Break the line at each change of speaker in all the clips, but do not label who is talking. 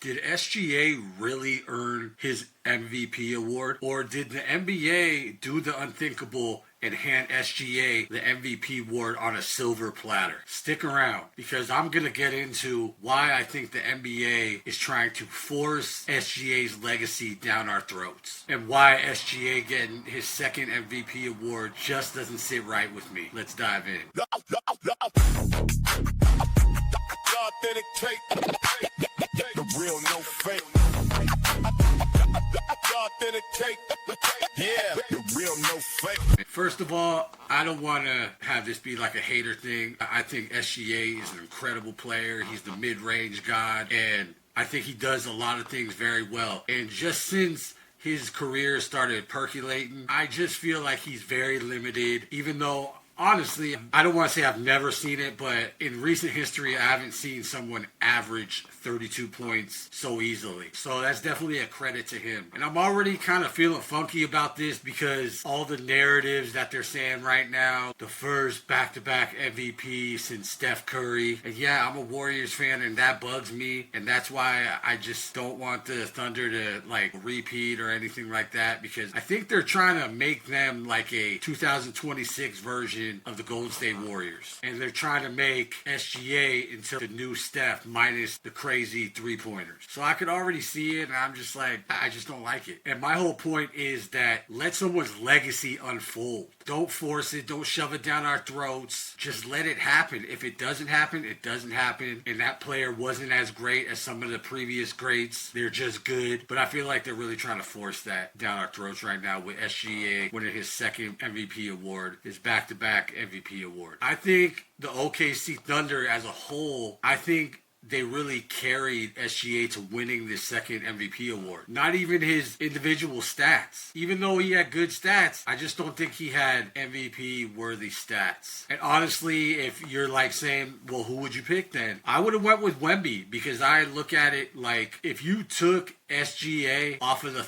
Did SGA really earn his MVP award? Or did the NBA do the unthinkable and hand SGA the MVP award on a silver platter? Stick around, because I'm going to get into why I think the NBA is trying to force SGA's legacy down our throats, and why SGA getting his second MVP award just doesn't sit right with me. Let's dive in.
The real, no fake. ThaAuthenticTake. Yeah, the real, no fake.
First of all, I don't want to have this be like a hater thing. I think SGA is an incredible player. He's the mid-range god, and I think he does a lot of things very well. And just since his career started percolating, I just feel like he's very limited, even though honestly, I don't want to say I've never seen it, but in recent history, I haven't seen someone average 32 points so easily. So that's definitely a credit to him. And I'm already kind of feeling funky about this because all the narratives that they're saying right now, the first back-to-back MVP since Steph Curry. And yeah, I'm a Warriors fan, and that bugs me. And that's why I just don't want the Thunder to like repeat or anything like that, because I think they're trying to make them like a 2026 version of the Golden State Warriors. And they're trying to make SGA into the new Steph minus the crazy three-pointers. So I could already see it, and I'm just like, I just don't like it. And my whole point is that let someone's legacy unfold. Don't force it. Don't shove it down our throats. Just let it happen. If it doesn't happen, it doesn't happen. And that player wasn't as great as some of the previous greats. They're just good. But I feel like they're really trying to force that down our throats right now with SGA winning his second MVP award, his back-to-back MVP award. I think the OKC Thunder as a whole, I think they really carried SGA to winning this second MVP award. Not even his individual stats. Even though he had good stats, I just don't think he had MVP worthy stats. And honestly, if you're like saying, well, who would you pick then? I would have went with Wemby, because I look at it like if you took SGA off of the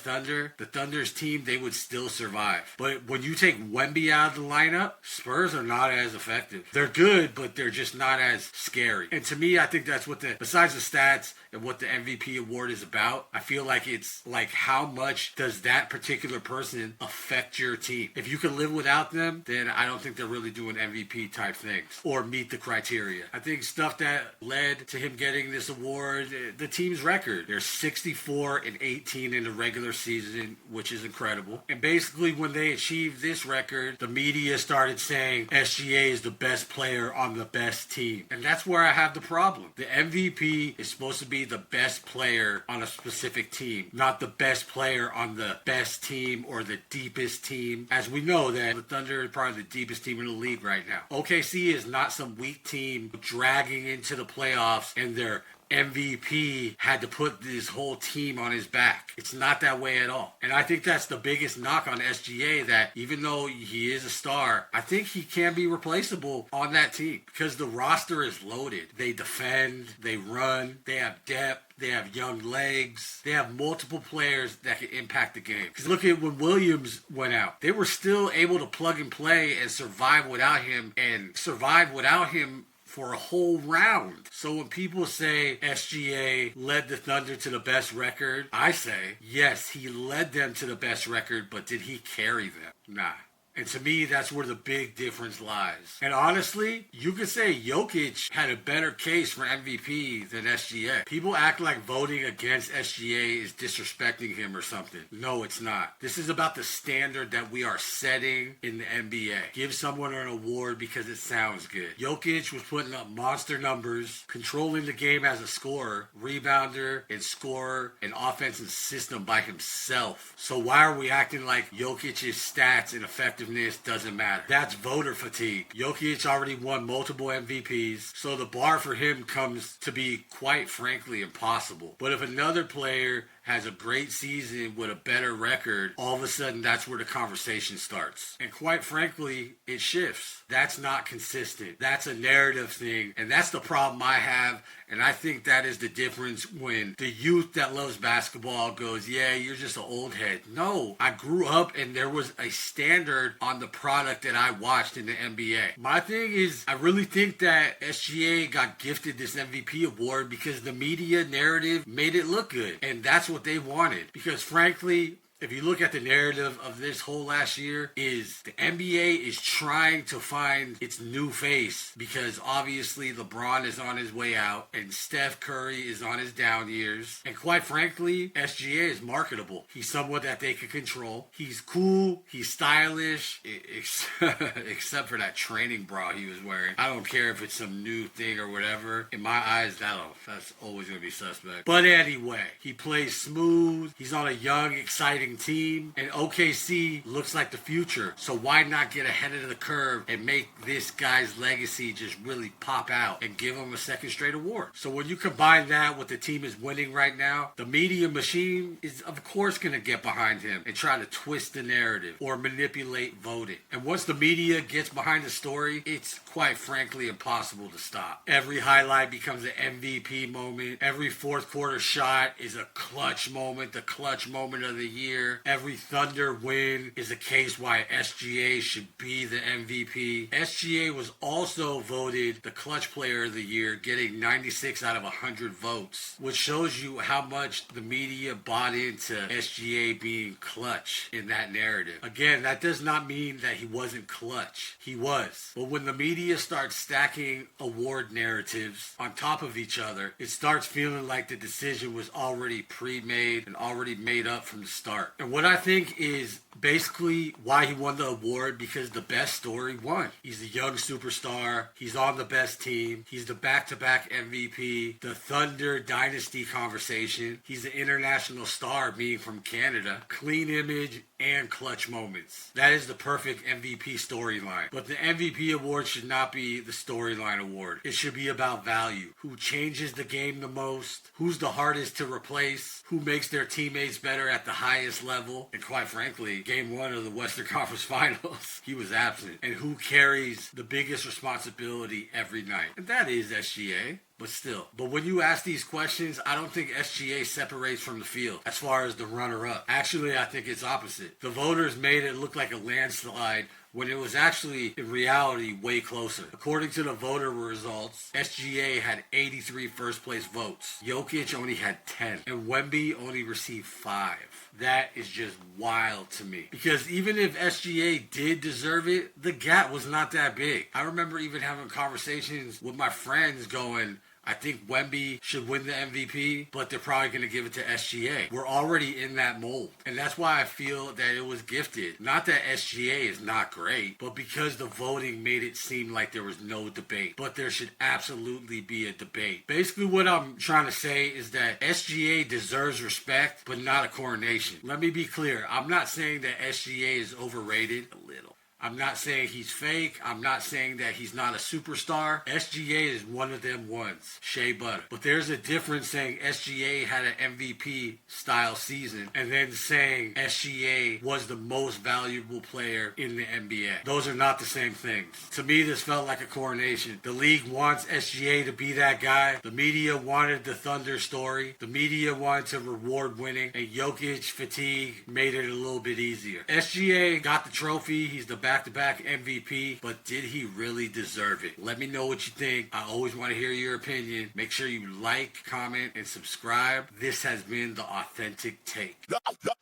Thunder's team, they would still survive. But when you take Wemby out of the lineup, Spurs are not as effective. They're good, but they're just not as scary. And to me, I think that's what besides the stats and what the MVP award is about, I feel like it's like how much does that particular person affect your team? If you can live without them, then I don't think they're really doing MVP type things or meet the criteria. I think stuff that led to him getting this award, the team's record. They're 64-18 in the regular season, which is incredible. And basically when they achieved this record, the media started saying SGA is the best player on the best team. And that's where I have the problem. The MVP is supposed to be the best player on a specific team, not the best player on the best team or the deepest team. As we know that the Thunder is probably the deepest team in the league right now. OKC is not some weak team dragging into the playoffs and their MVP had to put this whole team on his back. It's not that way at all. And I think that's the biggest knock on SGA, that even though he is a star, I think he can be replaceable on that team because the roster is loaded. They defend, they run, they have depth. They have young legs. They have multiple players that can impact the game. Because look at when Williams went out. They were still able to plug and play and survive without him for a whole round. So when people say SGA led the Thunder to the best record, I say, yes, he led them to the best record, but did he carry them? Nah. And to me, that's where the big difference lies. And honestly, you could say Jokic had a better case for MVP than SGA. People act like voting against SGA is disrespecting him or something. No, it's not. This is about the standard that we are setting in the NBA. Give someone an award because it sounds good. Jokic was putting up monster numbers, controlling the game as a scorer, rebounder, and scorer, and offensive system by himself. So why are we acting like Jokic's stats and effectiveness doesn't matter? That's voter fatigue. Jokic already won multiple MVPs, so the bar for him comes to be, quite frankly, impossible. But if another player has a great season with a better record, all of a sudden that's where the conversation starts. And quite frankly, it shifts. That's not consistent. That's a narrative thing. And that's the problem I have. And I think that is the difference when the youth that loves basketball goes, yeah, you're just an old head. No, I grew up and there was a standard delivered on the product that I watched in the NBA. My thing is, I really think that SGA got gifted this MVP award because the media narrative made it look good. And that's what they wanted. Because frankly, if you look at the narrative of this whole last year, is the NBA is trying to find its new face because obviously LeBron is on his way out and Steph Curry is on his down years. And quite frankly, SGA is marketable. He's someone that they can control. He's cool. He's stylish, except for that training bra he was wearing. I don't care if it's some new thing or whatever. In my eyes, that's always going to be suspect. But anyway, he plays smooth. He's on a young, exciting team, and OKC looks like the future, so why not get ahead of the curve and make this guy's legacy just really pop out and give him a second straight award? So when you combine that with the team is winning right now, the media machine is of course going to get behind him and try to twist the narrative or manipulate voting. And once the media gets behind the story, it's quite frankly impossible to stop. Every highlight becomes an MVP moment. Every fourth quarter shot is a clutch moment, the clutch moment of the year. Every Thunder win is a case why SGA should be the MVP. SGA was also voted the clutch player of the year, getting 96 out of 100 votes, which shows you how much the media bought into SGA being clutch in that narrative. Again, that does not mean that he wasn't clutch. He was. But when the media starts stacking award narratives on top of each other, it starts feeling like the decision was already pre-made and already made up from the start. And what I think is basically why he won the award, because the best story won. He's a young superstar. He's on the best team. He's the back-to-back MVP. The Thunder dynasty conversation. He's an international star being from Canada. Clean image and clutch moments. That is the perfect MVP storyline. But the MVP award should not be the storyline award. It should be about value. Who changes the game the most? Who's the hardest to replace? Who makes their teammates better at the highest level? And quite frankly, game one of the Western Conference Finals, he was absent. And who carries the biggest responsibility every night? And that is SGA. But still. But when you ask these questions, I don't think SGA separates from the field as far as the runner-up. Actually, I think it's opposite. The voters made it look like a landslide when it was actually, in reality, way closer. According to the voter results, SGA had 83 first-place votes. Jokic only had 10. And Wemby only received 5. That is just wild to me. Because even if SGA did deserve it, the gap was not that big. I remember even having conversations with my friends going, I think Wemby should win the MVP, but they're probably going to give it to SGA. We're already in that mold. And that's why I feel that it was gifted. Not that SGA is not great, but because the voting made it seem like there was no debate. But there should absolutely be a debate. Basically what I'm trying to say is that SGA deserves respect, but not a coronation. Let me be clear. I'm not saying that SGA is overrated. A little. I'm not saying he's fake. I'm not saying that he's not a superstar. SGA is one of them ones. Shea butter. But there's a difference saying SGA had an MVP style season and then saying SGA was the most valuable player in the NBA. Those are not the same things. To me, this felt like a coronation. The league wants SGA to be that guy. The media wanted the Thunder story. The media wanted to reward winning. And Jokic fatigue made it a little bit easier. SGA got the trophy. He's the back-to-back MVP, but did he really deserve it? Let me know what you think. I always want to hear your opinion. Make sure you like, comment, and subscribe. This has been The Authentic Take.
The authentic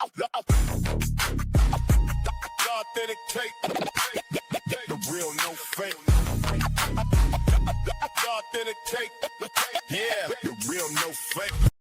take. The real, no fake. The authentic take. Yeah, the real, no fake.